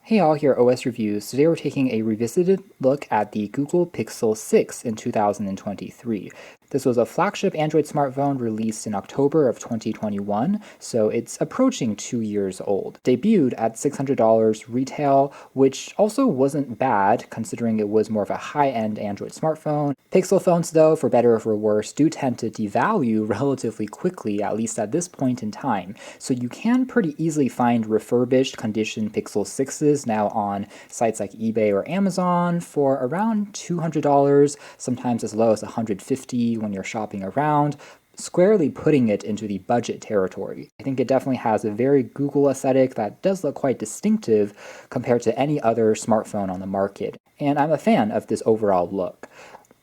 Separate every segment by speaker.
Speaker 1: Hey all, here at OS Reviews. Today we're taking a revisited look at the Google Pixel 6 in 2023. This was a flagship Android smartphone released in October of 2021, so it's approaching 2 years old. Debuted at $600 retail, which also wasn't bad considering it was more of a high-end Android smartphone. Pixel phones though, for better or for worse, do tend to devalue relatively quickly, at least at this point in time, so you can pretty easily find refurbished condition Pixel 6s now on sites like eBay or Amazon for around $200, sometimes as low as $150 when you're shopping around, squarely putting it into the budget territory. I think it definitely has a very Google aesthetic that does look quite distinctive compared to any other smartphone on the market, and I'm a fan of this overall look.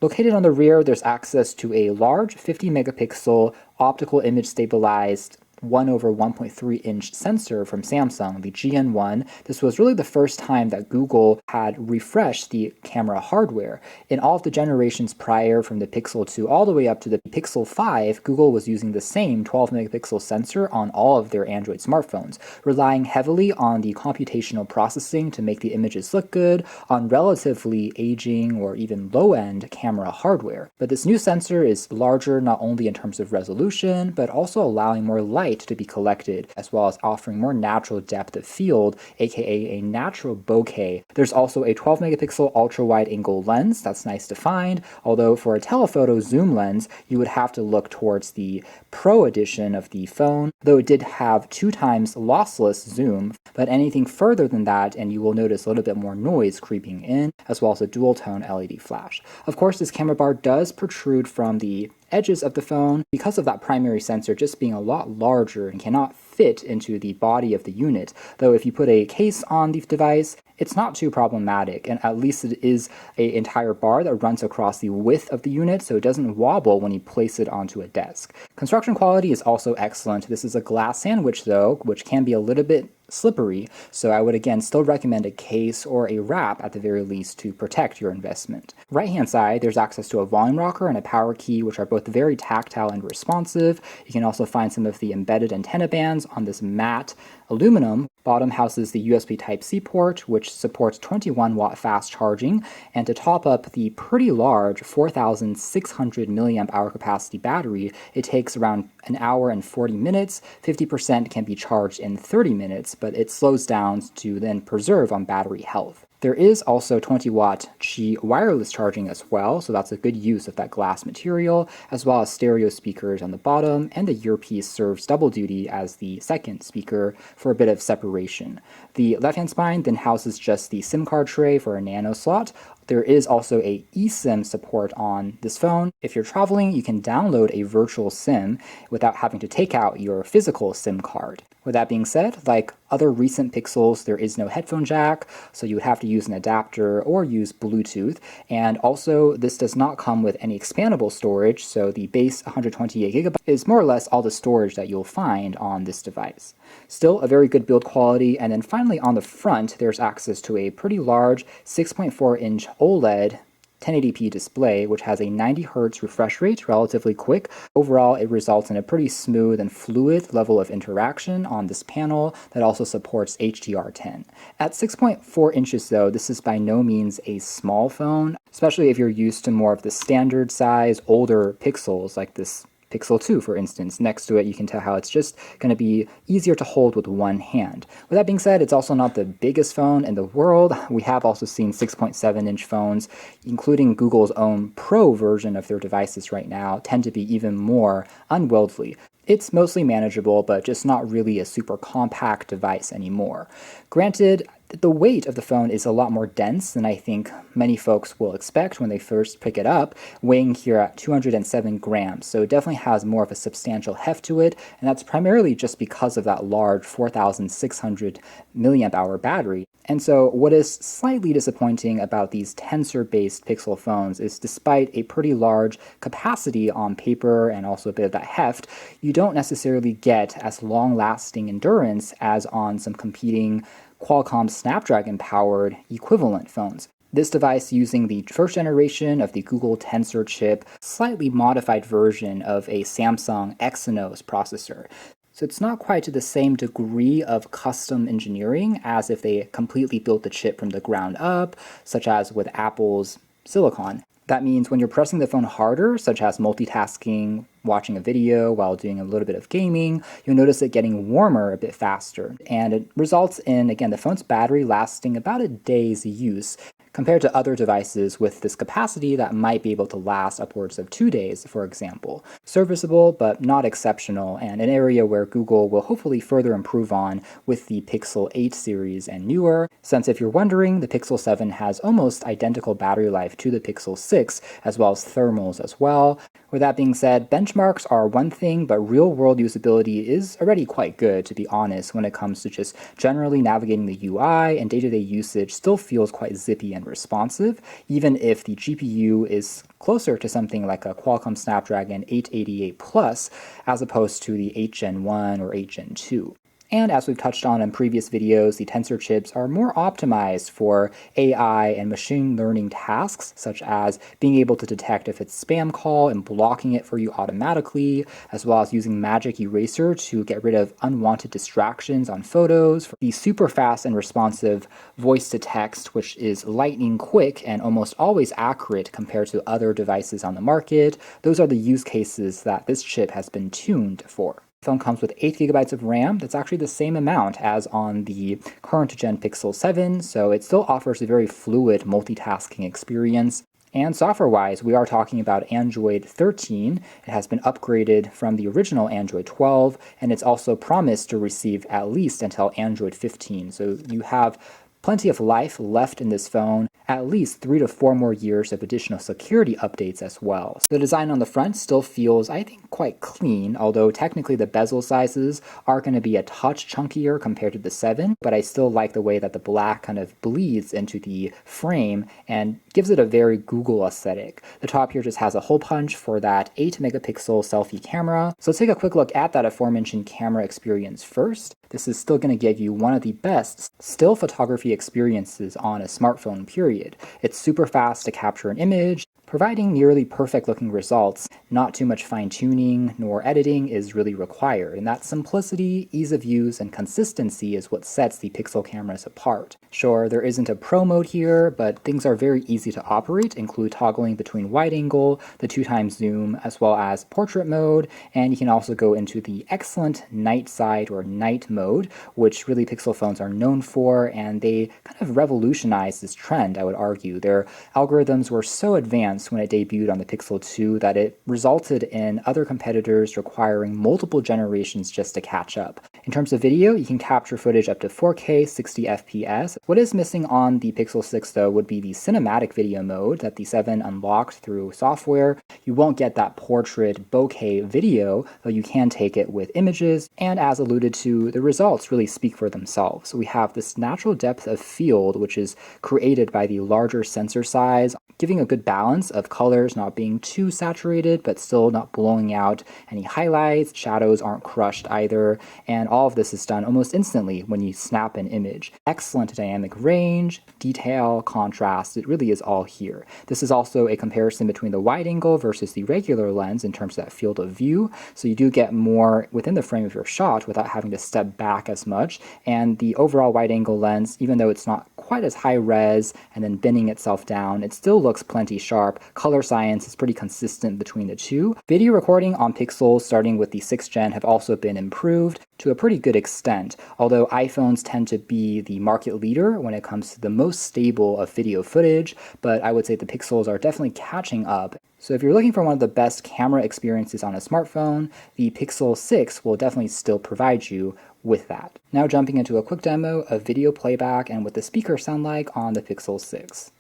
Speaker 1: Located on the rear, there's access to a large 50 megapixel optical image stabilized 1/1.3-inch sensor from Samsung, the GN1. This was really the first time that Google had refreshed the camera hardware. In all of the generations prior, from the Pixel 2 all the way up to the Pixel 5, Google was using the same 12 megapixel sensor on all of their Android smartphones, relying heavily on the computational processing to make the images look good on relatively aging or even low-end camera hardware. But this new sensor is larger not only in terms of resolution, but also allowing more light to be collected, as well as offering more natural depth of field, aka a natural bokeh. There's also a 12 megapixel ultra-wide angle lens that's nice to find, although for a telephoto zoom lens, you would have to look towards the Pro edition of the phone, though it did have 2 times lossless zoom, but anything further than that and you will notice a little bit more noise creeping in, as well as a dual-tone LED flash. Of course, this camera bar does protrude from the edges of the phone because of that primary sensor just being a lot larger and cannot fit into the body of the unit, though if you put a case on the device, it's not too problematic, and at least it is an entire bar that runs across the width of the unit, so it doesn't wobble when you place it onto a desk. Construction quality is also excellent. This is a glass sandwich though, which can be a little bit slippery, so I would again still recommend a case or a wrap at the very least to protect your investment. Right hand side, there's access to a volume rocker and a power key, which are both very tactile and responsive. You can also find some of the embedded antenna bands on this matte aluminum. Bottom houses the USB Type-C port, which supports 21 watt fast charging, and to top up the pretty large 4,600 milliamp hour capacity battery, it takes around an hour and 40 minutes. 50% can be charged in 30 minutes, but it slows down to then preserve on battery health. There is also 20-watt Qi wireless charging as well, so that's a good use of that glass material, as well as stereo speakers on the bottom, and the earpiece serves double duty as the second speaker for a bit of separation. The left-hand spine then houses just the SIM card tray for a nano slot. There is also a eSIM support on this phone. If you're traveling, you can download a virtual SIM without having to take out your physical SIM card. With that being said, like other recent Pixels, there is no headphone jack, so you would have to use an adapter or use Bluetooth, and also this does not come with any expandable storage, so the base 128GB is more or less all the storage that you'll find on this device. Still a very good build quality, and then finally on the front, there's access to a pretty large 6.4-inch OLED 1080p display, which has a 90Hz refresh rate, relatively quick. Overall, it results in a pretty smooth and fluid level of interaction on this panel that also supports HDR10. At 6.4 inches though, this is by no means a small phone, especially if you're used to more of the standard size, older Pixels like this Pixel 2, for instance. Next to it, you can tell how it's just going to be easier to hold with one hand. With that being said, it's also not the biggest phone in the world. We have also seen 6.7-inch phones, including Google's own Pro version of their devices right now, tend to be even more unwieldy. It's mostly manageable, but just not really a super compact device anymore. Granted, the weight of the phone is a lot more dense than I think many folks will expect when they first pick it up, weighing here at 207 grams, so it definitely has more of a substantial heft to it, and that's primarily just because of that large 4,600 milliamp hour battery. And so what is slightly disappointing about these Tensor-based Pixel phones is despite a pretty large capacity on paper and also a bit of that heft, you don't necessarily get as long-lasting endurance as on some competing Qualcomm Snapdragon-powered equivalent phones. This device using the first generation of the Google Tensor chip, slightly modified version of a Samsung Exynos processor. So it's not quite to the same degree of custom engineering as if they completely built the chip from the ground up, such as with Apple's silicon. That means when you're pressing the phone harder, such as multitasking, watching a video while doing a little bit of gaming, you'll notice it getting warmer a bit faster. And it results in, again, the phone's battery lasting about a day's use, compared to other devices with this capacity that might be able to last upwards of 2 days, for example. Serviceable, but not exceptional, and an area where Google will hopefully further improve on with the Pixel 8 series and newer, since if you're wondering, the Pixel 7 has almost identical battery life to the Pixel 6, as well as thermals as well. With that being said, benchmarks are one thing, but real-world usability is already quite good, to be honest, when it comes to just generally navigating the UI, and day-to-day usage still feels quite zippy and responsive, even if the GPU is closer to something like a Qualcomm Snapdragon 888 Plus, as opposed to the 8 Gen 1 or 8 Gen 2. And as we've touched on in previous videos, the Tensor chips are more optimized for AI and machine learning tasks, such as being able to detect if it's spam call and blocking it for you automatically, as well as using Magic Eraser to get rid of unwanted distractions on photos, for the super fast and responsive voice to text, which is lightning quick and almost always accurate compared to other devices on the market. Those are the use cases that this chip has been tuned for. The phone comes with 8 gigabytes of RAM. That's actually the same amount as on the current gen Pixel 7, so it still offers a very fluid multitasking experience. And software-wise, we are talking about Android 13. It has been upgraded from the original Android 12, and it's also promised to receive at least until Android 15. So you have plenty of life left in this phone, at least 3 to 4 more years of additional security updates as well. So the design on the front still feels, I think, quite clean, although technically the bezel sizes are going to be a touch chunkier compared to the 7, but I still like the way that the black kind of bleeds into the frame and gives it a very Google aesthetic. The top here just has a hole punch for that 8 megapixel selfie camera. So let's take a quick look at that aforementioned camera experience first. This is still going to give you one of the best still photography experiences on a smartphone, period. It's super fast to capture an image, providing nearly perfect looking results. Not too much fine-tuning nor editing is really required, and that simplicity, ease of use, and consistency is what sets the Pixel cameras apart. Sure, there isn't a pro mode here, but things are very easy to operate, include toggling between wide angle, the 2x zoom, as well as portrait mode, and you can also go into the excellent night side or night mode, which really Pixel phones are known for, and they kind of revolutionized this trend, I would argue. Their algorithms were so advanced when it debuted on the Pixel 2 that it resulted in other competitors requiring multiple generations just to catch up. In terms of video, you can capture footage up to 4K 60 FPS. What is missing on the Pixel 6 though would be the cinematic video mode that the 7 unlocked through software. You won't get that portrait bokeh video, though you can take it with images, and as alluded to, the results really speak for themselves. We have this natural depth of field which is created by the larger sensor size, giving a good balance of colors not being too saturated but still not blowing out any highlights. Shadows aren't crushed either, and all of this is done almost instantly when you snap an image. Excellent dynamic range, detail, contrast, it really is all here. This is also a comparison between the wide angle versus the regular lens in terms of that field of view, so you do get more within the frame of your shot without having to step back as much, and the overall wide angle lens, even though it's not quite as high res and then bending itself down, it still looks plenty sharp. Color science is pretty consistent between the two. Video recording on Pixels starting with the 6th gen have also been improved to a pretty good extent, although iPhones tend to be the market leader when it comes to the most stable of video footage, but I would say the Pixels are definitely catching up. So if you're looking for one of the best camera experiences on a smartphone, the Pixel 6 will definitely still provide you with that. Now jumping into a quick demo of video playback and what the speakers sound like on the Pixel 6.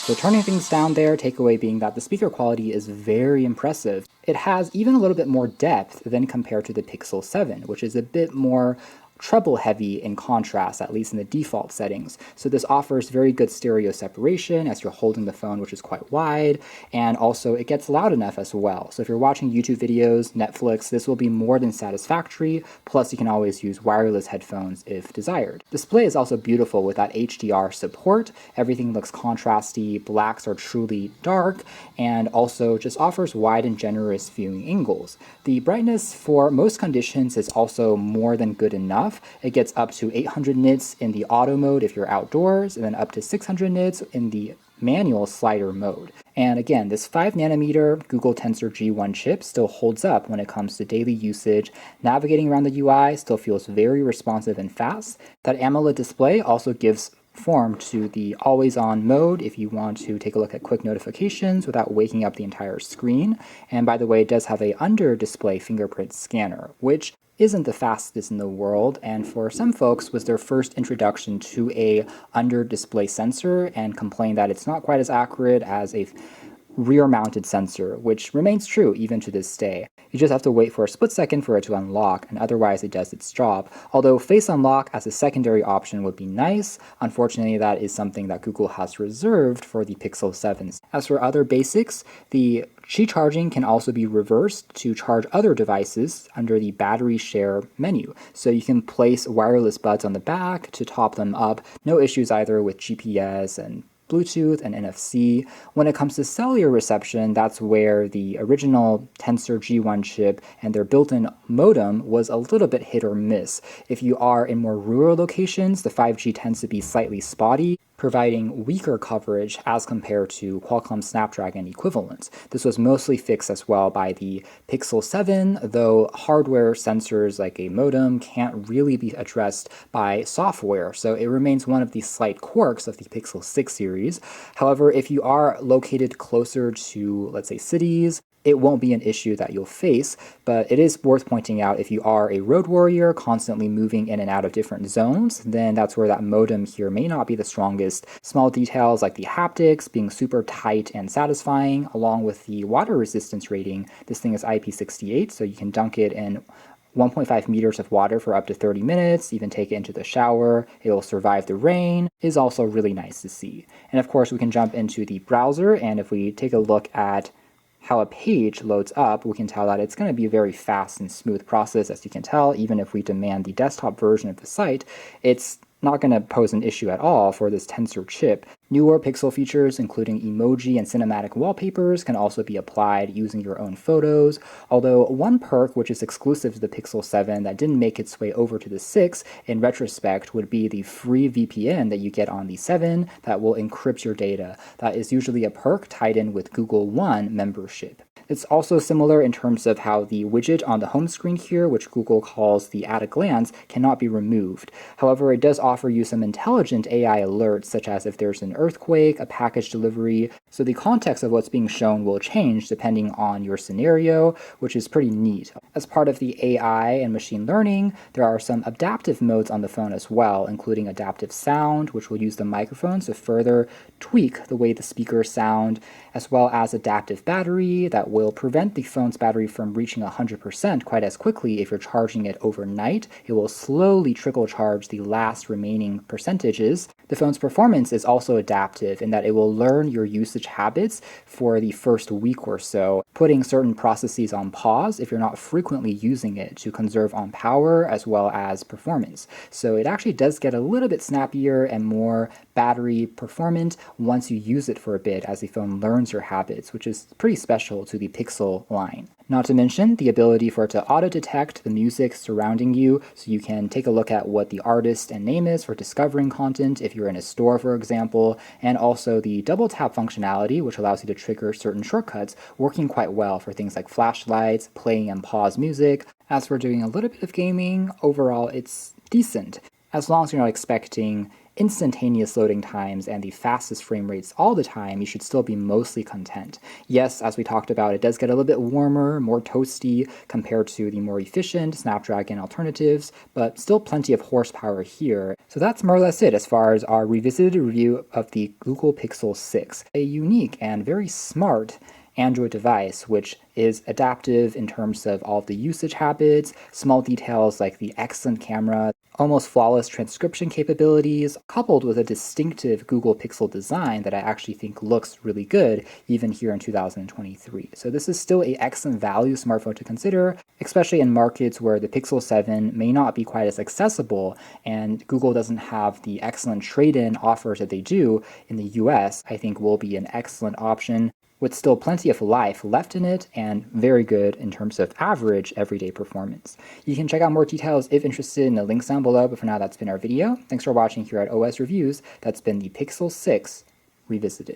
Speaker 1: So turning things down there, takeaway being that the speaker quality is very impressive. It has even a little bit more depth than compared to the Pixel 7, which is a bit more treble heavy in contrast, at least in the default settings. So this offers very good stereo separation as you're holding the phone, which is quite wide, and also it gets loud enough as well. So if you're watching YouTube videos, Netflix, this will be more than satisfactory, plus you can always use wireless headphones if desired. Display is also beautiful with that HDR support. Everything looks contrasty, blacks are truly dark, and also just offers wide and generous viewing angles. The brightness for most conditions is also more than good enough. It gets up to 800 nits in the auto mode if you're outdoors, and then up to 600 nits in the manual slider mode. And again, this 5nm Google Tensor G1 chip still holds up when it comes to daily usage. Navigating around the UI still feels very responsive and fast. That AMOLED display also gives form to the always-on mode if you want to take a look at quick notifications without waking up the entire screen. And by the way, it does have a under-display fingerprint scanner, which isn't the fastest in the world, and for some folks was their first introduction to a under-display sensor and complain that it's not quite as accurate as a rear-mounted sensor, which remains true even to this day. You just have to wait for a split second for it to unlock, and otherwise it does its job. Although face unlock as a secondary option would be nice, unfortunately that is something that Google has reserved for the Pixel 7s. As for other basics, the Qi charging can also be reversed to charge other devices under the battery share menu. So you can place wireless buds on the back to top them up. No issues either with GPS and Bluetooth and NFC. When it comes to cellular reception, that's where the original Tensor G1 chip and their built-in modem was a little bit hit or miss. If you are in more rural locations, the 5G tends to be slightly spotty, providing weaker coverage as compared to Qualcomm Snapdragon equivalents. This was mostly fixed as well by the Pixel 7, though hardware sensors like a modem can't really be addressed by software, so it remains one of the slight quirks of the Pixel 6 series. However, if you are located closer to, let's say, cities, it won't be an issue that you'll face, but it is worth pointing out if you are a road warrior constantly moving in and out of different zones, then that's where that modem here may not be the strongest. Small details like the haptics being super tight and satisfying, along with the water resistance rating. This thing is IP68, so you can dunk it in 1.5 meters of water for up to 30 minutes, even take it into the shower. It will survive the rain, is also really nice to see. And of course, we can jump into the browser, and if we take a look at how a page loads up, we can tell that it's going to be a very fast and smooth process. As you can tell, even if we demand the desktop version of the site, it's not going to pose an issue at all for this Tensor chip. Newer Pixel features, including emoji and cinematic wallpapers, can also be applied using your own photos, although one perk which is exclusive to the Pixel 7 that didn't make its way over to the 6, in retrospect, would be the free VPN that you get on the 7 that will encrypt your data. That is usually a perk tied in with Google One membership. It's also similar in terms of how the widget on the home screen here, which Google calls the at a glance, cannot be removed. However, it does offer you some intelligent AI alerts, such as if there's an earthquake, a package delivery, so the context of what's being shown will change depending on your scenario, which is pretty neat. As part of the AI and machine learning, there are some adaptive modes on the phone as well, including adaptive sound, which will use the microphones to further tweak the way the speakers sound, as well as adaptive battery that will prevent the phone's battery from reaching 100% quite as quickly if you're charging it overnight. It will slowly trickle charge the last remaining percentages. The phone's performance is also adaptive in that it will learn your usage habits for the first week or so, putting certain processes on pause if you're not frequently using it to conserve on power as well as performance. So it actually does get a little bit snappier and more battery performant once you use it for a bit as the phone learns your habits, which is pretty special to the Pixel line. Not to mention the ability for it to auto-detect the music surrounding you, so you can take a look at what the artist and name is for discovering content if you're in a store, for example, and also the double tap functionality, which allows you to trigger certain shortcuts, working quite well for things like flashlights, playing and pause music. As for doing a little bit of gaming, overall it's decent, as long as you're not expecting instantaneous loading times and the fastest frame rates all the time. You should still be mostly content. Yes, as we talked about, it does get a little bit warmer, more toasty compared to the more efficient Snapdragon alternatives, but still plenty of horsepower here. So that's more or less it as far as our revisited review of the Google Pixel 6, a unique and very smart Android device, which is adaptive in terms of all of the usage habits, small details like the excellent camera, almost flawless transcription capabilities, coupled with a distinctive Google Pixel design that I actually think looks really good, even here in 2023. So this is still an excellent value smartphone to consider, especially in markets where the Pixel 7 may not be quite as accessible, and Google doesn't have the excellent trade-in offers that they do in the US. I think will be an excellent option, with still plenty of life left in it and very good in terms of average everyday performance. You can check out more details if interested in the links down below, but for now that's been our video. Thanks for watching here at OS Reviews. That's been the Pixel 6 Revisited.